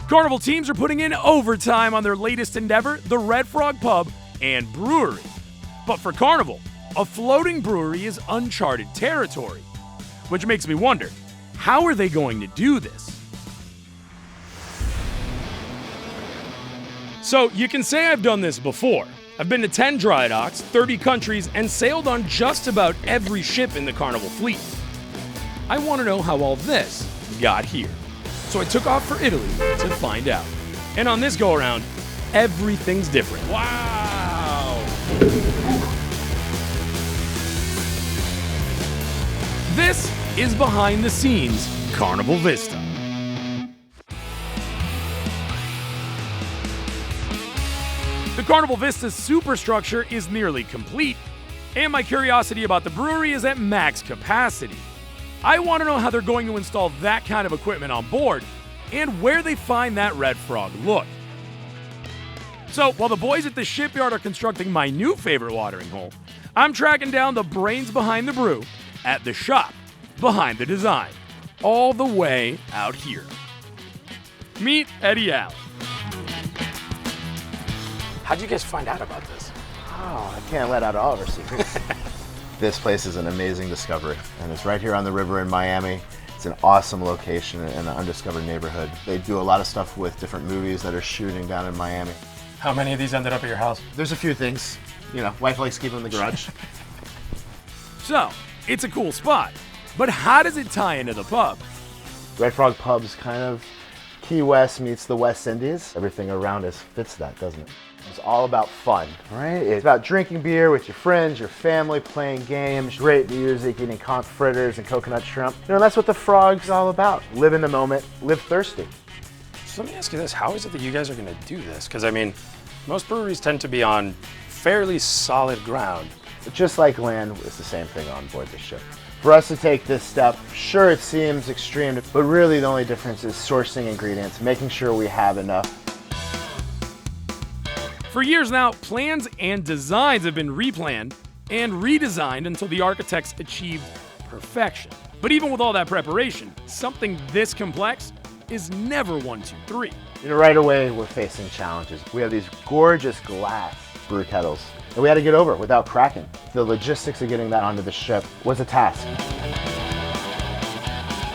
Carnival teams are putting in overtime on their latest endeavor, the RedFrog Pub and Brewery. But for Carnival, a floating brewery is uncharted territory, which makes me wonder, how are they going to do this? So you can say I've done this before. I've been to 10 dry docks, 30 countries, and sailed on just about every ship in the Carnival fleet. I want to know how all this got here. So I took off for Italy to find out. And on this go-around, everything's different. Wow! This is behind the scenes Carnival Vista. The Carnival Vista superstructure is nearly complete, and my curiosity about the brewery is at max capacity. I want to know how they're going to install that kind of equipment on board, and where they find that RedFrog look. So, while the boys at the shipyard are constructing my new favorite watering hole, I'm tracking down the brains behind the brew at the shop behind the design, all the way out here. Meet Eddie Allen. How'd you guys find out about this? Oh, I can't let out all of our secrets. This place is an amazing discovery, and it's right here on the river in Miami. It's an awesome location in an undiscovered neighborhood. They do a lot of stuff with different movies that are shooting down in Miami. How many of these ended up at your house? There's a few things. You know, wife likes keeping them in the garage. So, it's a cool spot, but how does it tie into the pub? RedFrog Pub's kind of Key West meets the West Indies. Everything around us fits that, doesn't it? It's all about fun, right? It's about drinking beer with your friends, your family, playing games, great music, eating conch fritters and coconut shrimp. You know, that's what the Frog's all about. Live in the moment, live thirsty. So let me ask you this, how is it that you guys are gonna do this? Because I mean, most breweries tend to be on fairly solid ground. But just like land, it's the same thing on board the ship. For us to take this step, sure it seems extreme, but really the only difference is sourcing ingredients, making sure we have enough. For years now, plans and designs have been replanned and redesigned until the architects achieved perfection. But even with all that preparation, something this complex is never 1, 2, 3. You know, right away we're facing challenges. We have these gorgeous glass brew kettles that we had to get over without cracking. The logistics of getting that onto the ship was a task.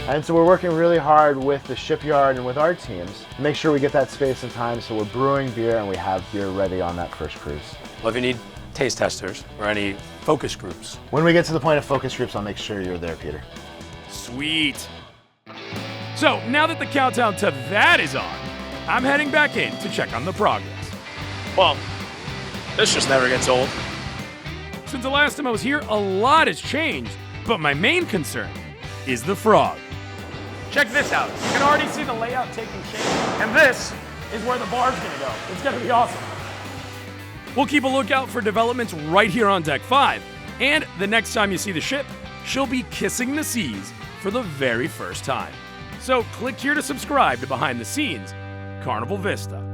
And so we're working really hard with the shipyard and with our teams to make sure we get that space and time so we're brewing beer and we have beer ready on that first cruise. Well, if you need taste testers or any focus groups. When we get to the point of focus groups, I'll make sure you're there, Peter. Sweet. So now that the countdown to that is on, I'm heading back in to check on the progress. Well, this just never gets old. Since the last time I was here, a lot has changed, but my main concern is the frog. Check this out. You can already see the layout taking shape, and this is where the bar's gonna go. It's gonna be awesome. We'll keep a lookout for developments right here on Deck 5, and the next time you see the ship, she'll be kissing the seas for the very first time. So click here to subscribe to Behind the Scenes Carnival Vista.